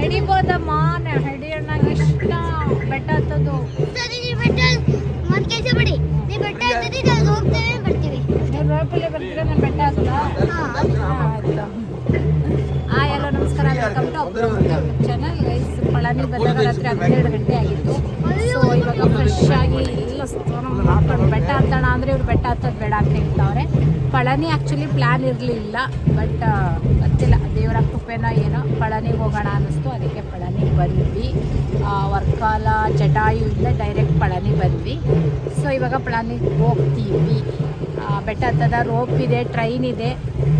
ಹಿಡಿಬೋದಮ್ಮ, ಹಿಡಿಯೋಣ ಇಷ್ಟ ಬೆಟ್ಟ ಹತ್ತೋದು. ಬರ್ತೀರಾ ನಾನು ಬೆಟ್ಟ ಹತ್ತಲ್ಲ. ಎಲ್ಲ ನಮಸ್ಕಾರ, welcome to YouTube channel. Guys, Palani ಬಂದಾಗ ರಾತ್ರಿ 12 ಗಂಟೆ ಆಗಿತ್ತು. ಸೊ ಇವಾಗ ಫ್ರೆಶ್ ಆಗಿ ಎಲ್ಲ ಸ್ನಾನ ಮಾಡ್ಕೊಂಡು ಬೆಟ್ಟ ಹತ್ತೋಣ ಅಂದರೆ ಇವ್ರು ಬೆಟ್ಟ ಹತ್ತೋದು ಬೇಡ ಅಂತ ಹೇಳ್ತಾವ್ರೆ. ಪಳನಿ ಆ್ಯಕ್ಚುಲಿ ಪ್ಲ್ಯಾನ್ ಇರಲಿಲ್ಲ, ಬಟ್ ಗೊತ್ತಿಲ್ಲ ದೇವರ ಕೃಪೆನ ಏನೋ ಪಳನಿಗೆ ಹೋಗೋಣ ಅನ್ನಿಸ್ತು, ಅದಕ್ಕೆ ಪಳನಿಗೆ ಬಂದ್ವಿ. ವರ್ಕಾಲ ಜಟಾಯುವಿಂದ ಡೈರೆಕ್ಟ್ ಪಳನಿ ಬಂದ್ವಿ. ಸೊ ಇವಾಗ ಪಳನಿಗೆ ಹೋಗ್ತೀವಿ. ಬೆಟ್ಟ ಹತ್ತದ ರೋಪ್ ಇದೆ, ಟ್ರೈನ್ ಇದೆ,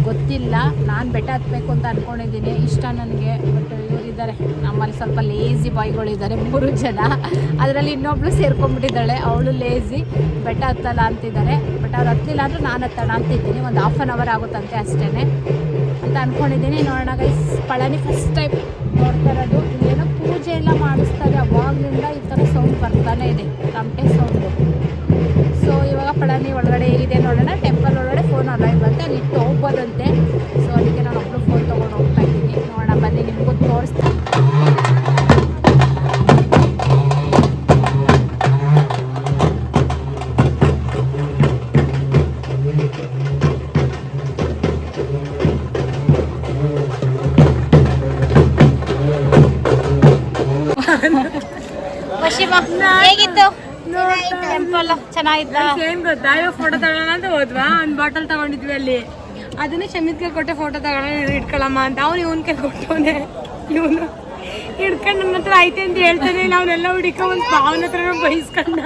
ಗೊತ್ತಿಲ್ಲ. ನಾನು ಬೆಟ್ಟ ಹತ್ತಬೇಕು ಅಂತ ಅಂದ್ಕೊಂಡಿದ್ದೀನಿ, ಇಷ್ಟ ನನಗೆ. ಬಟ್ ಇವರಿದ್ದಾರೆ ನಮ್ಮಲ್ಲಿ ಸ್ವಲ್ಪ ಲೇಝಿ ಬಾಯ್ಗಳಿದ್ದಾರೆ, 3 ಜನ. ಅದರಲ್ಲಿ ಇನ್ನೊಬ್ಳು ಸೇರ್ಕೊಂಡ್ಬಿಟ್ಟಿದ್ದಾಳೆ, ಅವಳು ಲೇಝಿ, ಬೆಟ್ಟ ಹತ್ತಲ್ಲ ಅಂತಿದ್ದಾರೆ. ಬಟ್ ಅವ್ರು ಹತ್ತಲಿಲ್ಲ ಅಂದರೂ ನಾನು ಹತ್ತೋಣ ಅಂತಿದ್ದೀನಿ. ಒಂದು ½ ಅನ್ ಅವರ್ ಆಗುತ್ತಂತೆ ಅಷ್ಟೇ ಅಂತ ಅಂದ್ಕೊಂಡಿದ್ದೀನಿ. ನೋಡೋಣ ಗೈಸ್, ಪಳನಿ ಫಸ್ಟ್ ಟೈಮ್ ನೋಡ್ತಾ ಇರೋದು. ಏನೋ ಪೂಜೆ ಎಲ್ಲ ಮಾಡಿಸ್ತಾರೆ, ಅವಾಗಲಿಂದ ಈ ಥರ ಸೌಂಡ್ ಬರ್ತಾನೆ ಇದೆ, ತಮಟೆ ಸೌಂಡು. ಸೊ ಇವಾಗ ಪಳನಿ ಒಳಗಡೆ ಏನಿದೆ ನೋಡೋಣ. ಟೆಂಪಲ್ ಒಳಗಡೆ ಫೋನ್ ಅಲೈವ್ ಬಂತೆ, ಅಲ್ಲಿ ಇಟ್ಟು ಹೋಗ್ಬೋದಂತೆ. ಸೊ ಅದಕ್ಕೆ ನಾನು ಒಬ್ಬರು ಫೋನ್ ತೊಗೊಂಡು ಹೋಗ್ತಾ ಇದ್ದೀನಿ. ನೋಡೋಣ ಬನ್ನಿ, ನಿಮಗೂ ತೋರಿಸ್ತೀನಿ. ಹೇಗಿತ್ತು ಟೆಂಪಲ್? ಚೆನ್ನಾಗಿತ್ತ? ಏನ್ ಗೊತ್ತಾ, ಇವಾಗ ಫೋಟೋ ತಗೊಳ್ಳೋಣ ಅಂತ ಹೋದ್ವಾ, ಒಂದು ಬಾಟಲ್ ತಗೊಂಡಿದ್ವಿ ಅಲ್ಲಿ. ಅದನ್ನೇ ಶಮಿತ್ಗೆ ಕೊಟ್ಟೆ, ಫೋಟೋ ತಗೊಳ್ಳೋಣ ಇಟ್ಕೊಳ್ಳಮ್ಮ ಅಂತ. ಅವ್ನು ಇವನ್ ಕೈ ಕೊಟ್ಟವನೆ, ಇವನು ಹಿಡ್ಕೊಂಡು ನನ್ನ ಹತ್ರ ಐತೆ ಅಂತ ಹೇಳ್ತಾನೆ. ನಾವನ್ನೆಲ್ಲ ಹುಡುಕ ಒಂದು ಅವನ ಹತ್ರ ಬೈಸ್ಕೊಂಡ.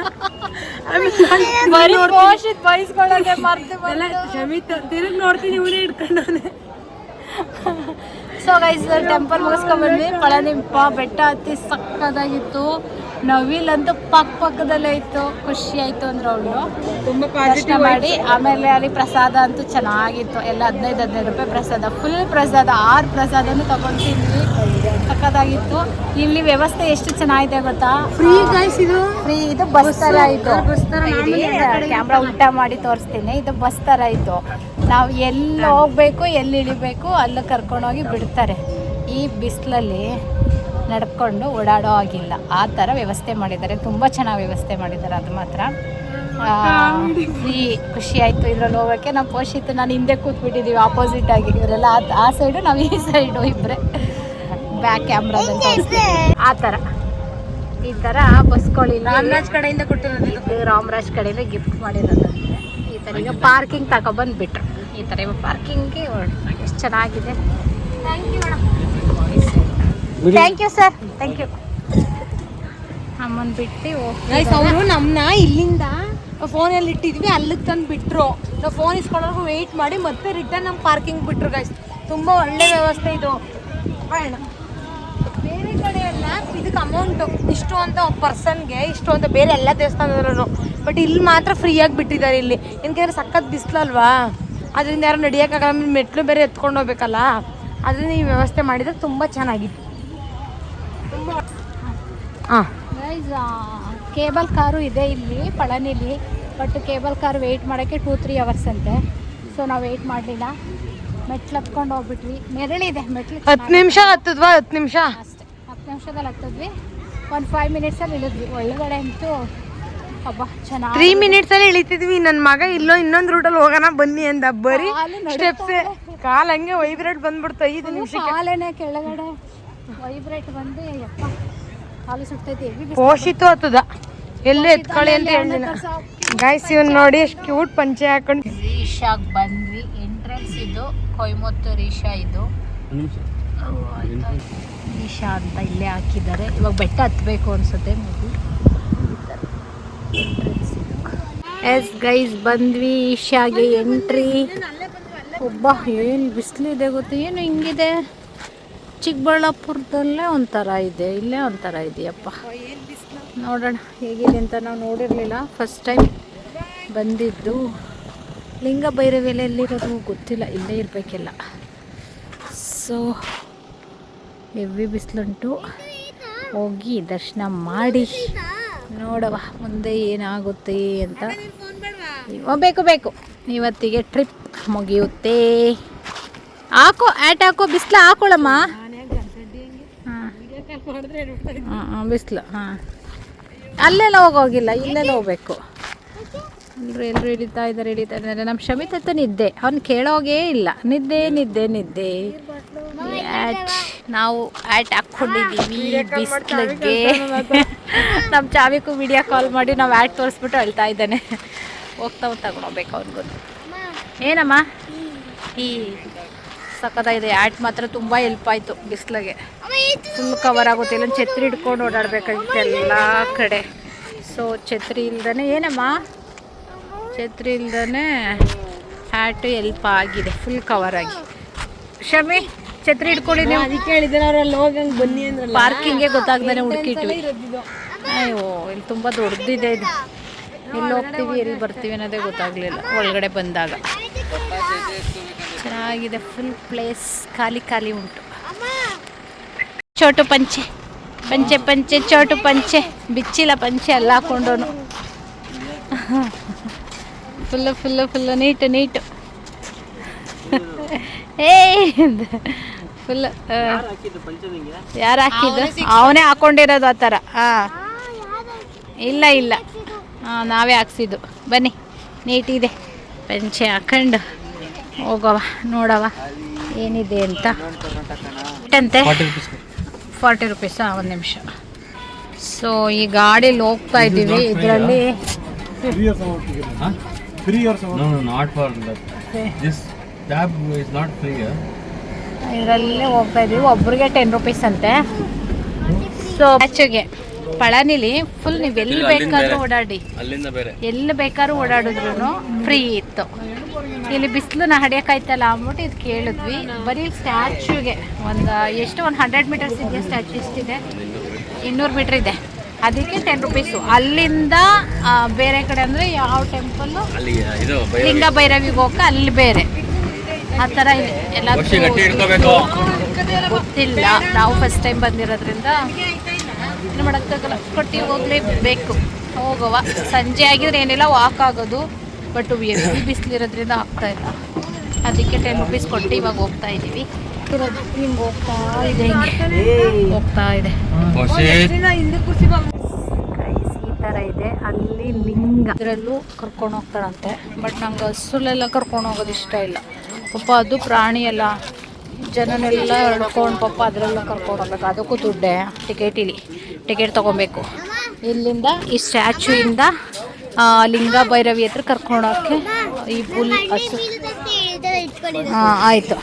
ಬೈಸ್ಕೊಳ್ಳೋದೆ ಮರ್ತು ಶಮಿತ್ ತಿರುಗಿ ನೋಡ್ತೀನಿ, ಇವನೇ ಹಿಡ್ಕೊಂಡವನೆ. ಸೊ ಗೈಸ್, ಟೆಂಪಲ್ ಮುಗಿಸ್ಕೊಂಡ್ಬಂದ್ವಿ. ಪಳನಿ ಬೆಟ್ಟ ಹತ್ತಿ ಸಕ್ಕದಾಗಿತ್ತು. ನವಿಲಂತೂ ಪಕ್ಕದಲ್ಲೇ ಇತ್ತು, ಖುಷಿ ಆಯಿತು ಅಂದ್ರೆ ಅವಳು ತುಂಬ ದರ್ಶನ ಮಾಡಿ. ಆಮೇಲೆ ಅಲ್ಲಿ ಪ್ರಸಾದ ಅಂತೂ ಚೆನ್ನಾಗಿತ್ತು, ಎಲ್ಲ 15 ರೂಪಾಯಿ ಪ್ರಸಾದ, ಫುಲ್ ಪ್ರಸಾದ. 6 ಪ್ರಸಾದನೂ ತಗೊಂಡಿದ್ವಿ, ಸಕ್ಕದಾಗಿತ್ತು. ಇಲ್ಲಿ ವ್ಯವಸ್ಥೆ ಎಷ್ಟು ಚೆನ್ನಾಗಿದೆ ಗೊತ್ತಾ, ಫ್ರೀ ಗೈಸ್, ಇದು ಫ್ರೀ. ಇದು ಬಸ್ ಥರ ಇತ್ತು, ಕ್ಯಾಮ್ರಾ ಉಲ್ಟಾ ಮಾಡಿ ತೋರಿಸ್ತೀನಿ. ಇದು ಬಸ್ ಥರ ಇತ್ತು. ನಾವು ಎಲ್ಲಿ ಹೋಗ್ಬೇಕು, ಎಲ್ಲಿ ಇಳಿಬೇಕು ಅಲ್ಲಿ ಕರ್ಕೊಂಡೋಗಿ ಬಿಡ್ತಾರೆ. ಈ ಬಿಸಿಲಲ್ಲಿ ನಡ್ಕೊಂಡು ಓಡಾಡೋ ಆಗಿಲ್ಲ, ಆ ಥರ ವ್ಯವಸ್ಥೆ ಮಾಡಿದ್ದಾರೆ. ತುಂಬ ಚೆನ್ನಾಗಿ ವ್ಯವಸ್ಥೆ ಮಾಡಿದ್ದಾರೆ, ಅದು ಮಾತ್ರ ಫ್ರೀ. ಖುಷಿ ಆಯಿತು ಇದ್ರಲ್ಲಿ ಹೋಗೋಕ್ಕೆ. ನಾವು ಪೋಷಿತ್ತು ನಾನು ಹಿಂದೆ ಕೂತ್ಬಿಟ್ಟಿದ್ದೀವಿ ಆಪೋಸಿಟ್ ಆಗಿ, ಇವರೆಲ್ಲ ಆ ಸೈಡು, ನಾವು ಈ ಸೈಡು, ಇಬ್ಬರೇ ಬ್ಯಾಕ್ ಕ್ಯಾಮ್ರಾದಲ್ಲಿ ಆ ಥರ. ಈ ಥರ ಬಸ್ಗಳು ರಾಮರಾಜ್ ಕಡೆಯಿಂದ ಕೊಟ್ಟಿರೋದು, ರಾಮರಾಜ್ ಕಡೆಯಿಂದ ಗಿಫ್ಟ್ ಮಾಡಿರೋದಂತೆ. ಈ ಥರ ಈಗ ಪಾರ್ಕಿಂಗ್ ತಗೊಬಂದುಬಿಟ್ರು. ಈ ಥರ ಇವಾಗ ಪಾರ್ಕಿಂಗ್ಗೆ ಎಷ್ಟು ಚೆನ್ನಾಗಿದೆ. Thank you madam. Thank you sir, thank you. ಅಮ್ಮನ ಬಿಟ್ಟು ಗೈಸ್, ಅವರು ನಮ್ಮನ್ನ ಇಲ್ಲಿಂದ ಫೋನಲ್ಲಿ ಇಟ್ಟಿದ್ವಿ, ಅಲ್ಲಿಗೆ ತಂದು ಬಿಟ್ಟರು. ನಾವು ಫೋನ್ ಇಸ್ಕೊಳ್ಳೋರ್ಗು ವೆಯ್ಟ್ ಮಾಡಿ ಮತ್ತೆ ರಿಟರ್ನ್ ನಮ್ಮ ಪಾರ್ಕಿಂಗ್ ಬಿಟ್ಟರು. ಗೈಸ್, ತುಂಬ ಒಳ್ಳೆ ವ್ಯವಸ್ಥೆ ಇದು. ಬೇರೆ ಕಡೆ ಎಲ್ಲ ಇದಕ್ಕೆ ಅಮೌಂಟು ಇಷ್ಟು ಅಂತ ಪರ್ಸನ್ಗೆ, ಇಷ್ಟು ಅಂತ ಬೇರೆ ಎಲ್ಲ ದೇವಸ್ಥಾನದವರು. ಬಟ್ ಇಲ್ಲಿ ಮಾತ್ರ ಫ್ರೀಯಾಗಿ ಬಿಟ್ಟಿದ್ದಾರೆ. ಇಲ್ಲಿ ಏನಕ್ಕೆ ಸಖತ್ ಬಿಸಿಲಲ್ವಾ, ಅದರಿಂದ ಯಾರು ನಡೆಯೋಕ್ಕಾಗಲ್ಲ, ಮೆಟ್ಲು ಬೇರೆ ಎತ್ಕೊಂಡು ಹೋಗ್ಬೇಕಲ್ಲ, ಅದರಿಂದ ಈ ವ್ಯವಸ್ಥೆ ಮಾಡಿದ್ರೆ ತುಂಬ ಚೆನ್ನಾಗಿತ್ತು. ಕೇಬಲ್ ಕಾರು ಇದೆ ಇಲ್ಲಿ ಪಳನಿಲಿ. ಬಟ್ ಕೇಬಲ್ ಕಾರ್ ವೆಯ್ಟ್ ಮಾಡೋಕ್ಕೆ 2-3 ಅವರ್ಸ್ ಅಂತೆ. ಸೊ ನಾವು ವೆಯ್ಟ್ ಮಾಡಲಿಲ್ಲ, ಮೆಟ್ಲು ಹತ್ಕೊಂಡು ಹೋಗ್ಬಿಟ್ವಿ. ನೆರಳಿದೆ ಮೆಟ್ಲು. 10 ನಿಮಿಷ ಹತ್ತದ್ವಾ? 10 ನಿಮಿಷ ಅಷ್ಟೇ, 10 ನಿಮಿಷದಲ್ಲಿ ಹತ್ತಿದ್ವಿ. ಒಂದು 5 ಮಿನಿಟ್ಸಲ್ಲಿ ಇಳಿದ್ವಿ. ಒಳಗಡೆ ಅಂತೂ ಹಬ್ಬ ಚೆನ್ನಾಗಿ 3 ಮಿನಿಟ್ಸಲ್ಲಿ ಇಳಿತಿದ್ವಿ. ನನ್ನ ಮಗ ಇಲ್ಲೋ ಇನ್ನೊಂದು ರೂಟಲ್ಲಿ ಹೋಗೋಣ ಬನ್ನಿ ಅಂದ. ಬರೀ ಸ್ಟೆಪ್ಸೇ, ಕಾಲು ಹಂಗೆ ವೈಬ್ರೇಟ್ ಬಂದ್ಬಿಡ್ತು 5 ನಿಮಿಷಕ್ಕೆ. ಕಾಲೇನೆ ಕೆಳಗಡೆ ವೈಬ್ರೇಟ್ ಬಂದು ಯಪ್ಪ ಕಾಲು ಸುಟ್ಟೈತಿ. ಪೋಷಿತು ಹತ್ತದ ಎಲ್ಲೇ ಎತ್ಕೊಳ್ಳಿ ಅಂತ ಹೇಳಿನ. ಗೈಸ್, ಇವನ್ ನೋಡಿ ಎಷ್ಟು ಕ್ಯೂಟ್ ಪಂಚೆ ಹಾಕೊಂಡು ಈಶಾಗ್ ಬಂದ್ವಿ. ಎಂಟ್ರೆನ್ಸ್ ಇದು ಕೊಯಮತ್ತೂರು ಈಶಾ. ಇದು ಈಶಾ ಅಂತ ಇಲ್ಲೇ ಹಾಕಿದ್ದಾರೆ. ಇವಾಗ ಬೆಟ್ಟ ಹತ್ತಬೇಕು ಅನ್ಸುತ್ತೆ ಮೇಬಿ. ಎಂಟ್ರೆನ್ಸ್ ಇದು. ಎಸ್ ಗೈಸ್, ಬಂದ್ವಿ ಈಶಾಗೆ ಎಂಟ್ರಿ. ಒಬ್ಬ ಏನು ಬಿಸಿಲಿದೆ ಗೊತ್ತು, ಏನು ಹಿಂಗಿದೆ. ಚಿಕ್ಕಬಳ್ಳಾಪುರದಲ್ಲೇ ಒಂಥರ ಇದೆ, ಇಲ್ಲೇ ಒಂಥರ ಇದೆಯಪ್ಪ. ನೋಡೋಣ ಹೇಗಿದೆ ಅಂತ. ನಾವು ನೋಡಿರಲಿಲ್ಲ, ಫಸ್ಟ್ ಟೈಮ್ ಬಂದಿದ್ದು. ಲಿಂಗ ಭೈರವೆಲೆ ಎಲ್ಲಿರೋದು ಗೊತ್ತಿಲ್ಲ, ಇಲ್ಲೇ ಇರಬೇಕೆಲ್ಲ. ಸೊ ಹೆವಿ ಬಿಸಿಲುಂಟು, ಹೋಗಿ ದರ್ಶನ ಮಾಡಿ ನೋಡವ ಮುಂದೆ ಏನಾಗುತ್ತೆ ಅಂತ. ಬೇಕು ಇವತ್ತಿಗೆ ಟ್ರಿಪ್ ಮುಗಿಯುತ್ತೆ. ಹಾಕೋ ಆ್ಯಟ್ ಹಾಕೋ, ಬಿಸಿಲು ಹಾಕೊಳ್ಳಮ್ಮ. ಬಿಸಿಲು ಹಾಂ ಅಲ್ಲೆಲ್ಲ ಹೋಗೋಗಿಲ್ಲ ಇಲ್ಲೆಲ್ಲ ಹೋಗ್ಬೇಕು. ಎಲ್ಲರೂ ಹಿಡಿತಾ ಇದ್ದಾರೆ. ನಮ್ಮ ಶಮಿತ್ ಹತ್ತ ನಿದ್ದೆ, ಅವ್ನು ಕೇಳೋಗೇ ಇಲ್ಲ. ನಿದ್ದೆ ನಾವು ಆ್ಯಟ್ ಹಾಕ್ಕೊಂಡಿದ್ದೀವಿ ಬಿಸಿಲಿಗೆ. ನಮ್ಮ ಚಾವಿಗೂ ವಿಡಿಯೋ ಕಾಲ್ ಮಾಡಿ ನಾವು ಆ್ಯಟ್ ತೋರಿಸ್ಬಿಟ್ಟು ಅಳ್ತಾ ಇದ್ದಾನೆ. ಹೋಗ್ತಾ ತಗೊಂಡೋಗ್ಬೇಕು ಅವ್ನಿಗೂ. ಏನಮ್ಮ ಈ ಸಖತ್ತಾಗಿದೆ. ಆ್ಯಟ್ ಮಾತ್ರ ತುಂಬ ಹೆಲ್ಪ್ ಆಯಿತು ಬಿಸಿಲಿಗೆ. ಫುಲ್ ಕವರ್ ಆಗುತ್ತೆ. ಇಲ್ಲೊಂದು ಛತ್ರಿ ಹಿಡ್ಕೊಂಡು ಓಡಾಡಬೇಕಾಗಿತ್ತು ಎಲ್ಲ ಕಡೆ. ಸೊ ಛತ್ರಿ ಇಲ್ದೇ ಏನಮ್ಮ ಛತ್ರಿ ಇಲ್ದೇ ಹ್ಯಾಟು ಹೆಲ್ಪ್ ಆಗಿದೆ ಫುಲ್ ಕವರ್ ಆಗಿ. ಶಮಿ ಛತ್ರಿ ಹಿಡ್ಕೊಳ್ಳಿ ನೀವು. ಅದಕ್ಕೆ ಹೇಳಿದ್ರೆ ಅವರಲ್ಲಿ ಹೋಗಂಗೆ ಬನ್ನಿ ಅಂದ್ರೆ ಪಾರ್ಕಿಂಗೇ ಗೊತ್ತಾಗ್ದಾನೆ ಹುಡುಕಿಟ್ವಿ. ಅಯ್ಯೋ ಇಲ್ಲಿ ತುಂಬ ದೊಡ್ಡದಿದೆ ಇದು. ಎಲ್ಲಿ ಹೋಗ್ತೀವಿ ಎಲ್ಲಿ ಬರ್ತೀವಿ ಅನ್ನೋದೇ ಗೊತ್ತಾಗಲಿಲ್ಲ ಒಳಗಡೆ ಬಂದಾಗ. ಚೆನ್ನಾಗಿದೆ ಫುಲ್ ಪ್ಲೇಸ್. ಖಾಲಿ ಉಂಟು. ಚೋಟು ಪಂಚೆ ಚೋಟು ಪಂಚೆ ಬಿಚ್ಚಿಲ್ಲ ಪಂಚೆ ಎಲ್ಲ ಹಾಕೊಂಡೋನು. ಫುಲ್ಲು ನೀಟು ಏ ಫುಲ್ ಯಾರು ಹಾಕಿದ್ದು? ಅವನೇ ಹಾಕೊಂಡಿರೋದು ಆ ಥರ. ಇಲ್ಲ ನಾವೇ ಹಾಕ್ಸಿದ್ದು. ಬನ್ನಿ ನೀಟಿದೆ ಪಂಚೆ ಹಾಕೊಂಡು ಹೋಗವ ನೋಡವ ಏನಿದೆ ಅಂತ. ಅಂತೆ 40 ರೂಪೀಸಾ? ಒಂದು ನಿಮಿಷ. ಸೊ ಈ ಗಾಡೀಲಿ ಹೋಗ್ತಾ ಇದ್ದೀವಿ. ಇದರಲ್ಲಿ ಇದರಲ್ಲೇ ಹೋಗ್ತಾ ಇದ್ದೀವಿ. ಒಬ್ರಿಗೆ 10 ರೂಪೀಸ್ ಅಂತೆ. ಸೊ ಆಚೆಗೆ ಪಳನಿಲಿ ಫುಲ್ ನೀವು ಎಲ್ಲಿ ಬೇಕಾದ್ರೂ ಓಡಾಡಿ, ಎಲ್ಲಿ ಬೇಕಾದ್ರೂ ಓಡಾಡಿದ್ರು ಫ್ರೀ ಇತ್ತು. ಇಲ್ಲಿ ಬಿಸಿಲನ್ನ ಹಡಿಯೋಕ್ಕಾಯ್ತಲ್ಲ ಅಂದ್ಬಿಟ್ಟು ಇದು ಕೇಳಿದ್ವಿ. ಬರೀ ಸ್ಟ್ಯಾಚ್ಯೂಗೆ ಒಂದು 100 ಮೀಟರ್ಸ್ ಇದೆಯಾ ಸ್ಟ್ಯಾಚ್ಯೂ? ಎಷ್ಟಿದೆ? 200 ಮೀಟ್ರ್ ಇದೆ. ಅದಕ್ಕೆ 10 ರೂಪೀಸು. ಅಲ್ಲಿಂದ ಬೇರೆ ಕಡೆ ಅಂದರೆ ಯಾವ ಟೆಂಪಲ್ಲು, ಲಿಂಗ ಭೈರವಿಗೆ ಹೋಗಕ್ಕೆ ಅಲ್ಲಿ ಬೇರೆ ಆ ಥರ ಇದೆ. ಎಲ್ಲ ಗೊತ್ತಿಲ್ಲ, ನಾವು ಫಸ್ಟ್ ಟೈಮ್ ಬಂದಿರೋದ್ರಿಂದ ಏನು ಮಾಡೋಕ್ಕಾಗಲ್ಲ. ಕೊಟ್ಟು ಹೋಗಲೇಬೇಕು. ಹೋಗುವ ಸಂಜೆ ಆಗಿದ್ರೆ ಏನಿಲ್ಲ ವಾಕ್ ಆಗೋದು. ಬಟ್ ಬಿಸಿಲಿರೋದ್ರಿಂದ ಆಗ್ತಾಯಿಲ್ಲ. ಅದಕ್ಕೆ 10 ರೂಪೀಸ್ ಕೊಟ್ಟು ಇವಾಗ ಹೋಗ್ತಾ ಇದ್ದೀವಿ. ಹಿಂಗೆ ಹೋಗ್ತಾ ಇದೆ ಈ ಥರ ಇದೆ. ಅಲ್ಲಿ ಲಿಂಗ ಇದರಲ್ಲೂ ಕರ್ಕೊಂಡು ಹೋಗ್ತಾರಂತೆ. ಬಟ್ ನಂಗೆ ಹಸುಲೆಲ್ಲ ಕರ್ಕೊಂಡು ಹೋಗೋದು ಇಷ್ಟ ಇಲ್ಲ ಪಾಪ. ಅದು ಪ್ರಾಣಿ ಎಲ್ಲ ಜನನೆಲ್ಲ ಎಳ್ಕೊಂಡು ಪಾಪ ಅದರೆಲ್ಲ ಕರ್ಕೊಂಡು ಹೋಗ್ಬೇಕು. ಅದಕ್ಕೂ ದುಡ್ಡೇ. ಟಿಕೆಟ್ ತೊಗೊಬೇಕು. ಇಲ್ಲಿಂದ ಈ ಸ್ಟ್ಯಾಚ್ಯೂಯಿಂದ ಲಿಂಗ ಭೈರವಿ ಹತ್ರ ಕರ್ಕೊಂಡೋಕ್ಕೆ ಈ ಬುಲ್ ಹಸು ಆಯಿತು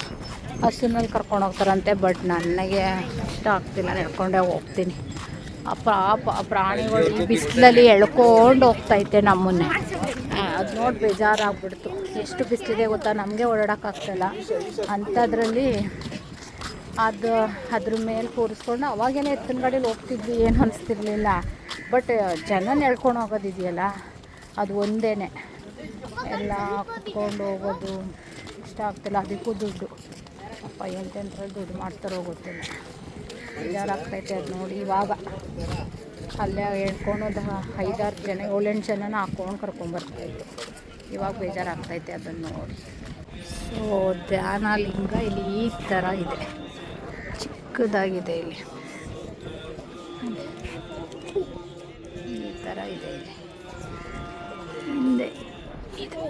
ಹಸುನಲ್ಲಿ ಕರ್ಕೊಂಡು ಹೋಗ್ತಾರಂತೆ. ಬಟ್ ನನಗೆ ಇಷ್ಟ ಆಗ್ತಿಲ್ಲ, ನಡ್ಕೊಂಡೇ ಹೋಗ್ತೀನಿ. ಆ ಪ್ರಾಣಿಗಳು ಈ ಬಿಸಿಲಲ್ಲಿ ಎಳ್ಕೊಂಡು ಹೋಗ್ತೈತೆ ನಮ್ಮನ್ನೇ. ಅದು ನೋಡಿ ಬೇಜಾರಾಗ್ಬಿಡ್ತು. ಎಷ್ಟು ಬಿಸಿಲಿದೆ ಗೊತ್ತಾ, ನಮಗೆ ಓಡಾಡೋಕ್ಕಾಗ್ತಾಯಿಲ್ಲ. ಅಂಥದ್ರಲ್ಲಿ ಅದ್ರ ಮೇಲೆ ಕೂರಿಸ್ಕೊಂಡು ಅವಾಗೇನೆ ಎತ್ತಿನ ಗಾಡೀಲಿ ಹೋಗ್ತಿದ್ವಿ, ಏನು ಅನಿಸ್ತಿರ್ಲಿಲ್ಲ. ಬಟ್ ಜನ ಎಳ್ಕೊಂಡು ಹೋಗೋದಿದೆಯಲ್ಲ ಅದು ಒಂದೇ. ಎಲ್ಲ ಕುತ್ಕೊಂಡು ಹೋಗೋದು ಇಷ್ಟ ಆಗ್ತಿಲ್ಲ. ಅದಕ್ಕೂ ದುಡ್ಡು ಅಪ್ಪ ಎಂತೆಂಥರಲ್ಲಿ ದುಡ್ಡು ಮಾಡ್ತಾರೋ ಗೊತ್ತಿಲ್ಲ. ಬೇಜಾರಾಗ್ತೈತೆ ಅದು ನೋಡಿ. ಇವಾಗ ಅಲ್ಲೇ ಹೇಳ್ಕೊಂಡು 5-6 ಜನ 7-8 ಜನನ ಹಾಕ್ಕೊಂಡು ಕರ್ಕೊಂಬರ್ತಾಯಿತ್ತು. ಇವಾಗ ಬೇಜಾರಾಗ್ತೈತೆ ಅದನ್ನು ನೋಡಿ. ಸೊ ಧ್ಯಾನ ಲಿಂಗ ಇಲ್ಲಿ ಈ ಥರ ಇದೆ, ಚಿಕ್ಕದಾಗಿದೆ. ಇಲ್ಲಿ ಈ ಥರ ಇದೆ. ಇಲ್ಲಿ ಹಿಂದೆ ಇದು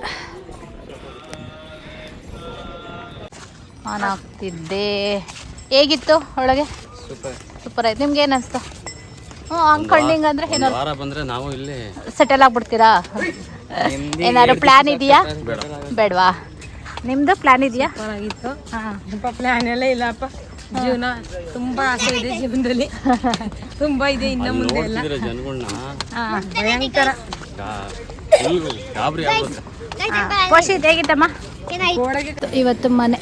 ಆನ್ ಆಗ್ತಿದ್ದೆ. ಹೇಗಿತ್ತು ಒಳಗೆ? ಸೂಪರ್ ಆಯ್ತು. ನಿಮ್ಗೆ ಏನು ಅನಿಸ್ತು? ಅಂಕಂಡಿಂಗ್ ಅಂದರೆ ಏನಾದ್ರು ವಾರ ಬಂದರೆ ನಾವು ಇಲ್ಲಿ ಸೆಟಲ್ ಆಗ್ಬಿಡ್ತೀರಾ? ಏನಾದ್ರು ಪ್ಲ್ಯಾನ್ ಇದೆಯಾ? ಬೇಡವಾ? ನಿಮ್ಮದು ಪ್ಲ್ಯಾನ್ ಇದೆಯಾ? ಆಗಿತ್ತು. ಸ್ವಲ್ಪ ಪ್ಲ್ಯಾನ್ ಎಲ್ಲ ಇಲ್ಲಪ್ಪ. ಜೀವನ ತುಂಬ ಆಸೆ ಇದೆ ಜೀವನದಲ್ಲಿ. ತುಂಬ ಇದೆ ಇನ್ನು ಮುಂದೆ ಎಲ್ಲ. ಭಯಂಕರ ಖುಷಿ ಹೇಗಿತ್ತಮ್ಮ? ಇವತ್ತು ಮನೆ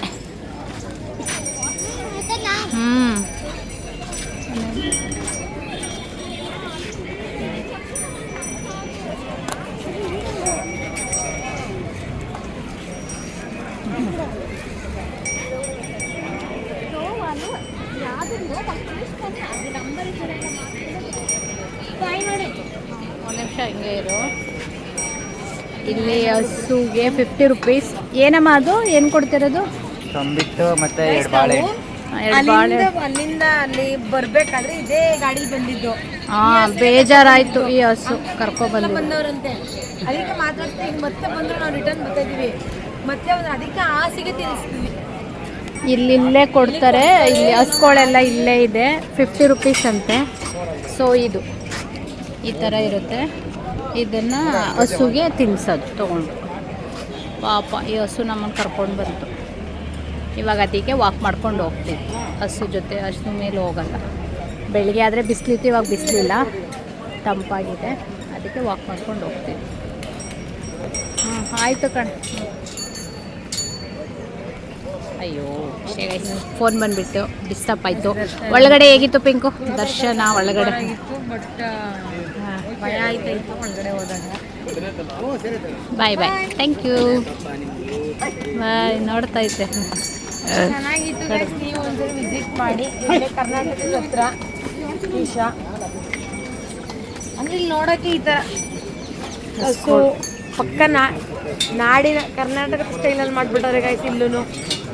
ಒಂದು ನಿಮಿಷ ಹಿಂಗೆ ಇರು. ಇಲ್ಲಿ ಹಸುಗೆ 50 ರೂಪೀಸ್. ಏನಮ್ಮ ಅದು? ಏನು ಕೊಡ್ತಿರೋದು? ತಂಬಿಟ್ಟು ಮತ್ತೆ 2 ಬಾಳೆ. ಅಲ್ಲಿಂದ ಅಲ್ಲಿ ಬರ್ಬೇಕಾದ್ರೆ ಇದೇ ಗಾಡಿ ಬಂದಿದ್ದು. ಬೇಜಾರಾಯ್ತು ಈ ಹಸು ಕರ್ಕೊಬಂದು ಬಂದವರಂತೆ, ಅದಕ್ಕೆ ಮಾತಾಡ್ತಾ ಈಗ ಮತ್ತೆ ಬಂದ್ರು ನಾವು ರಿಟರ್ನ್ ಬರ್ತಾ ಇದೀವಿ. ಮತ್ತೆ ಅದಕ್ಕೆ ಆಸೆಗೆ ತಿನ್ನಿಸ್ತೀವಿ. ಇಲ್ಲೇ ಕೊಡ್ತಾರೆ. ಇಲ್ಲಿ ಹಸುಗಳೆಲ್ಲ ಇಲ್ಲೇ ಇದೆ. 50 ರುಪೀಸ್ ಅಂತೆ. ಸೊ ಇದು ಈ ಥರ ಇರುತ್ತೆ. ಇದನ್ನು ಹಸುಗೆ ತಿನ್ನಿಸೋದು ತೊಗೊಂಡು. ಪಾಪ ಈ ಹಸು ನಮ್ಮನ್ನು ಕರ್ಕೊಂಡು ಬಂತು. ಇವಾಗ ಅದಕ್ಕೆ ವಾಕ್ ಮಾಡ್ಕೊಂಡು ಹೋಗ್ತೀವಿ ಹಸು ಜೊತೆ. ಹಸು ಮೇಲೆ ಹೋಗಲ್ಲ. ಬೆಳಿಗ್ಗೆ ಆದರೆ ಬಿಸಿಲಿತ್ತು, ಇವಾಗ ಬಿಸಿಲಿಲ್ಲ, ತಂಪಾಗಿದೆ. ಅದಕ್ಕೆ ವಾಕ್ ಮಾಡ್ಕೊಂಡು ಹೋಗ್ತೀವಿ. ಆಯಿತು ಕಣ್. ಅಯ್ಯೋ ಫೋನ್ ಬಂದುಬಿಟ್ಟು ಡಿಸ್ಟರ್ಬ್ ಆಯಿತು. ಒಳಗಡೆ ಹೇಗಿತ್ತು ಪಿಂಕು ದರ್ಶನ? ಒಳಗಡೆ ಬಟ್ ಭಯ ಆಯ್ತಾಯಿತ್ತು ಒಳಗಡೆ ಹೋದಾಗ. ಬಾಯ್ ಬಾಯ್, ಥ್ಯಾಂಕ್ ಯು, ಬಾಯ್. ನೋಡ್ತಾ ಇದ್ದೆ, ಚೆನ್ನಾಗಿತ್ತು ಗೈಸ್. ನೀವು ಒಂದ್ಸರಿ ವಿಸಿಟ್ ಮಾಡಿ. ಇಲ್ಲೇ ಕರ್ನಾಟಕದ ಹತ್ರ ಈಶಾ. ಅಂದ್ರೆ ಇಲ್ಲಿ ನೋಡೋಕ್ಕೆ ಈ ಥರ ಹಸು ಪಕ್ಕ ನಾಡಿನ ಕರ್ನಾಟಕದ ಸ್ಟೈಲಲ್ಲಿ ಮಾಡಿಬಿಟ್ಟವ್ರೆ ಗೈಸ್. ಇಲ್ಲೂ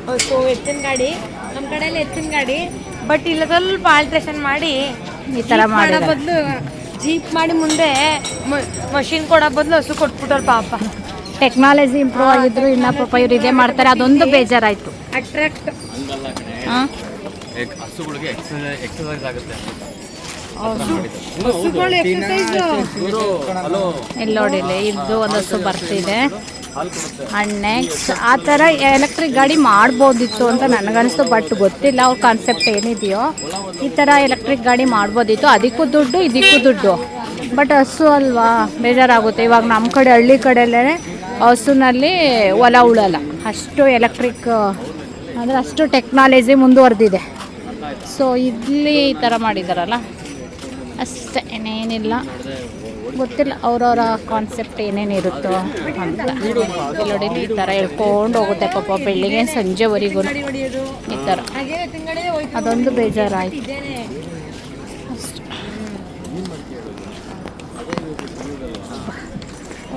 ಹಸು, ಎತ್ತಿನ ಗಾಡಿ. ನಮ್ಮ ಕಡೆಯಲ್ಲಿ ಎತ್ತಿನ ಗಾಡಿ, ಬಟ್ ಇಲ್ಲ ಸ್ವಲ್ಪ ಆಲ್ಟ್ರೇಷನ್ ಮಾಡಿ ಈ ಥರ ಮಾಡೋ ಬದಲು ಜೀಪ್ ಮಾಡಿ ಮುಂದೆ ಮಷಿನ್ ಕೊಡೋ ಬದಲು ಹಸು ಕೊಟ್ಬಿಟ್ಟವ್ರು ಪಾಪ. ಟೆಕ್ನಾಲಜಿ ಇಂಪ್ರೂವ್ ಆಗಿದ್ರು ಇನ್ನ ಪಾಪ ಇವ್ರು ಇದೇ ಮಾಡ್ತಾರೆ. ಅದೊಂದು ಬೇಜಾರಾಯಿತು. ಅಟ್ರಾಕ್ಟ್ ಹಸುಗಳಿಗೆ ಎಕ್ಸರ್ಸೈಸ್ ಆಗುತ್ತೆ. ಹಸುಗಳು ಎಕ್ಸರ್ಸೈಸ್ ಇಲ್ಲಿ ನೋಡಿಲ್ಲ, ಇದು ಒಂದು ಹಸು ಬರ್ತಿದೆ. ಆ್ಯಂಡ್ ನೆಕ್ಸ್ಟ್ ಆ ಥರ ಎಲೆಕ್ಟ್ರಿಕ್ ಗಾಡಿ ಮಾಡ್ಬೋದಿತ್ತು ಅಂತ ನನಗನ್ನಿಸ್ತು. ಬಟ್ ಗೊತ್ತಿಲ್ಲ ಅವ್ರ ಕಾನ್ಸೆಪ್ಟ್ ಏನಿದೆಯೋ. ಈ ಥರ ಎಲೆಕ್ಟ್ರಿಕ್ ಗಾಡಿ ಮಾಡ್ಬೋದಿತ್ತು. ಅದಕ್ಕೂ ದುಡ್ಡು, ಇದಕ್ಕೂ ದುಡ್ಡು. ಬಟ್ ಹಸು ಅಲ್ವಾ, ಬೇಜಾರಾಗುತ್ತೆ. ಇವಾಗ ನಮ್ಮ ಕಡೆ ಹಳ್ಳಿ ಕಡೆಯಲ್ಲೇ ಹಸುನಲ್ಲಿ ಹೊಲ ಉಳಲ್ಲ. ಅಷ್ಟು ಎಲೆಕ್ಟ್ರಿಕ್ ಅಂದರೆ ಅಷ್ಟು ಟೆಕ್ನಾಲಜಿ ಮುಂದುವರೆದಿದೆ. ಸೊ ಇಲ್ಲಿ ಈ ಥರ ಮಾಡಿದಾರಲ್ಲ ಅಷ್ಟೇ, ಏನೇನಿಲ್ಲ ಗೊತ್ತಿಲ್ಲ. ಅವ್ರವ್ರ ಕಾನ್ಸೆಪ್ಟ್ ಏನೇನಿರುತ್ತೋ ಅಂತ. ನೋಡಿ ಈ ಥರ ಹೇಳ್ಕೊಂಡು ಹೋಗುತ್ತೆ ಪಾಪ ಬೆಳಿಗ್ಗೆ ಸಂಜೆವರೆಗೂ ಈ ಥರ. ಅದೊಂದು ಬೇಜಾರಾಯಿತು ಅಷ್ಟೇ.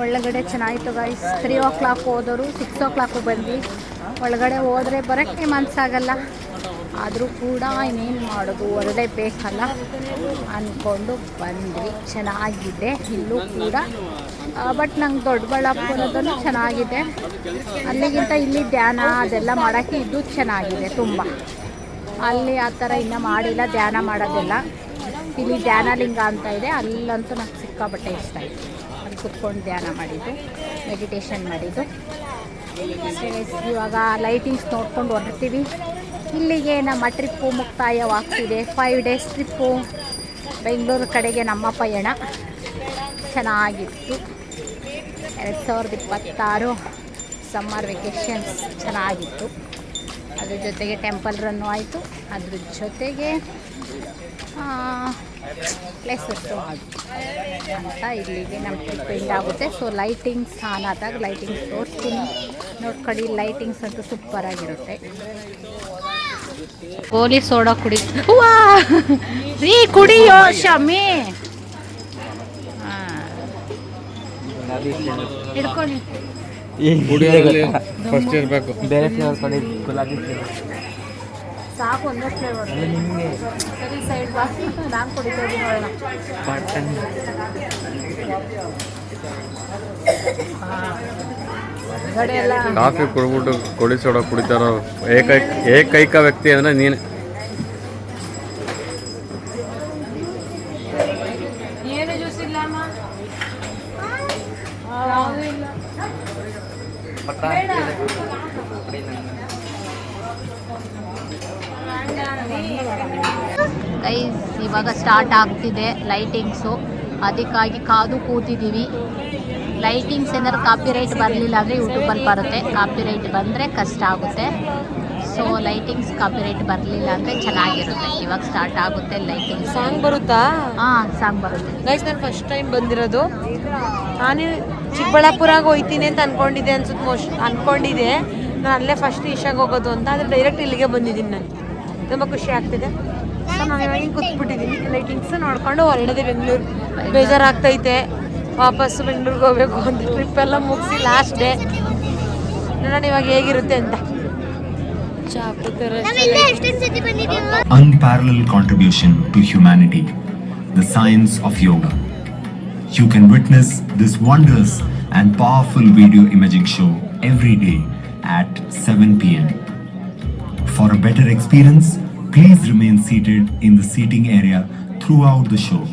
ಒಳಗಡೆ ಚೆನ್ನಾಗಿತ್ತು ಗೈಸ್. 3 o'clock ಹೋದವರು 6 o'clock ಬಂದ್ವಿ. ಒಳಗಡೆ ಹೋದರೆ ಬರೋಕ್ಕೆ ಮನಸ್ಸಾಗಲ್ಲ. ಆದರೂ ಕೂಡ ಇನ್ನೇನು ಮಾಡೋದು, ಹೊರಗಡೆ ಬೇಕಲ್ಲ ಅಂದ್ಕೊಂಡು ಬಂದ್ವಿ. ಚೆನ್ನಾಗಿದೆ ಇಲ್ಲೂ ಕೂಡ. ಬಟ್ ನಂಗೆ ದೊಡ್ಡಬಳ್ಳಾಪುರದಲ್ಲೂ ಚೆನ್ನಾಗಿದೆ. ಅಲ್ಲಿಗಿಂತ ಇಲ್ಲಿ ಧ್ಯಾನ ಅದೆಲ್ಲ ಮಾಡೋಕ್ಕೆ ಇದು ಚೆನ್ನಾಗಿದೆ ತುಂಬ. ಅಲ್ಲಿ ಆ ಥರ ಇನ್ನೂ ಮಾಡಿಲ್ಲ ಧ್ಯಾನ ಮಾಡೋದೆಲ್ಲ. ಇಲ್ಲಿ ಧ್ಯಾನಲಿಂಗ ಅಂತ ಇದೆ, ಅಲ್ಲಂತೂ ನಂಗೆ ಸಿಕ್ಕಾಪಟ್ಟೆ ಇಷ್ಟ ಆಯಿತು. ಅಲ್ಲಿ ಕುತ್ಕೊಂಡು ಧ್ಯಾನ ಮಾಡಿದ್ದು, ಮೆಡಿಟೇಷನ್ ಮಾಡಿದ್ದು. ಇವಾಗ ಲೈಟಿಂಗ್ಸ್ ನೋಡ್ಕೊಂಡು ಹೊರಡ್ತೀವಿ. ಇಲ್ಲಿಗೆ ನಮ್ಮ ಟ್ರಿಪ್ಪು ಮುಕ್ತಾಯವಾಗ್ತಿದೆ. 5 days ಟ್ರಿಪ್ಪು ಬೆಂಗಳೂರು ಕಡೆಗೆ ನಮ್ಮ ಪಯಣ. ಚೆನ್ನಾಗಿತ್ತು. 2026 ಸಮ್ಮರ್ ವೆಕೇಷನ್ಸ್ ಚೆನ್ನಾಗಿತ್ತು. ಅದ್ರ ಜೊತೆಗೆ ಟೆಂಪಲ್ ರನ್ನು ಆಯಿತು. ಅದ್ರ ಜೊತೆಗೆ ಪ್ಲೇಸಸ್ಸು ಅಂತ ಇಲ್ಲಿಗೆ ನಮ್ಮ ಟ್ರಿಪ್ ಎಂಡ್ ಆಗುತ್ತೆ. ಸೊ ಲೈಟಿಂಗ್ಸ್ ಆನ್ ಆದಾಗ ಲೈಟಿಂಗ್ಸ್ ತೋರಿಸ್ತೀನಿ, ನೋಡ್ಕೊಳ್ಳಿ. ಲೈಟಿಂಗ್ಸ್ ಅಂತೂ ಸೂಪರಾಗಿರುತ್ತೆ. ಗೋಲಿ ಸೋಡಾ ಕುಡಿ ರೀ, ಕುಡಿಯೋ ಶಮಿ. ಹಿಡ್ಕೊಳ್ಳಿ. ಫಸ್ಟ್ ಇರಬೇಕು. ಬೇರೆ ಫ್ಲೇವರ್ ಕೊಡಿ, ಗುಲಾಬಿ ಫ್ಲೇವರ್ ಸಾಕು, ಒಂದೇ ಫ್ಲೇವರ್. ಸರಿ ಸೈಡ್ ಬಾ, ನಾನು ಕುಡಿತಾ ಇದ್ದೀನಿ ನೋಡೋಣ. ಕಾಫಿ ಕುಡ್ಬಿಟ್ಟು ಗೋಲಿ ಸೋಡಾ ಕುಡಿತಾರೋ ಏಕೈಕ ವ್ಯಕ್ತಿ ಅಂದರೆ ನೀನು. ಏನು ಜ್ಯೂಸ್ ಇಲ್ಲ ಅಮ್ಮ? ಗೈಸ್ ಇವಾಗ ಸ್ಟಾರ್ಟ್ ಆಗ್ತಿದೆ ಲೈಟಿಂಗ್ಸು. ಅದಕ್ಕಾಗಿ ಕಾದು ಕೂತಿದ್ದೀವಿ. ಲೈಟಿಂಗ್ಸ್ ಏನಾದ್ರು ಕಾಪಿರೈಟ್ ಬರಲಿಲ್ಲ ಅಂದರೆ ಯೂಟ್ಯೂಬಲ್ಲಿ ಬರುತ್ತೆ. ಕಾಪಿರೈಟ್ ಬಂದರೆ ಕಷ್ಟ ಆಗುತ್ತೆ. ಸೊ ಲೈಟಿಂಗ್ಸ್ ಕಾಪಿರೈಟ್ ಬರಲಿಲ್ಲ ಅಂದರೆ ಚೆನ್ನಾಗಿರುತ್ತೆ. ಇವಾಗ ಸ್ಟಾರ್ಟ್ ಆಗುತ್ತೆ ಲೈಟಿಂಗ್ಸ್. ಸಾಂಗ್ ಬರುತ್ತಾ? ಹಾಂ, ಸಾಂಗ್ ಬರುತ್ತೆ. ಗೈಸ್ ನಾನು ಫಸ್ಟ್ ಟೈಮ್ ಬಂದಿರೋದು. ನಾನು ಚಿಕ್ಕಬಳ್ಳಾಪುರಾಗ ಹೋಗ್ತೀನಿ ಅಂತ ಅಂದ್ಕೊಂಡಿದ್ದೆ ಅಂದ್ಕೊಂಡಿದ್ದೆ ನಾನು ಅಲ್ಲೇ ಫಸ್ಟ್ ಈಶಾಗೆ ಹೋಗೋದು ಅಂತ. ಆದರೆ ಡೈರೆಕ್ಟ್ ಇಲ್ಲಿಗೆ ಬಂದಿದ್ದೀನಿ. ನಾನು ತುಂಬ ಖುಷಿ ಆಗ್ತಿದೆ. ಸೊ ನಾನು ಇವಾಗ ಕೂತ್ಬಿಟ್ಟಿದ್ದೀನಿ. ಲೈಟಿಂಗ್ಸ್ ನೋಡ್ಕೊಂಡು ಹೊರಡದೆ ಬೆಂಗಳೂರು. ಬೇಜಾರಾಗ್ತೈತೆ, ವಾಪಸ್ಸು ಬೆಂಗಳೂರಿಗೆ ಹೋಗ್ಬೇಕು ಅಂತ. ಟ್ರಿಪ್ಪೆಲ್ಲ ಮುಗಿಸಿ ಲಾಸ್ಟ್ ಡೇ. ನೋಡೋಣ ಇವಾಗ ಹೇಗಿರುತ್ತೆ ಅಂತ. ಚಾಪು ಥರ unparalleled contribution to humanity, the science of yoga. You can witness this wondrous and powerful video imaging show every day at 7 p.m. For a better experience, please remain seated in the seating area throughout the show.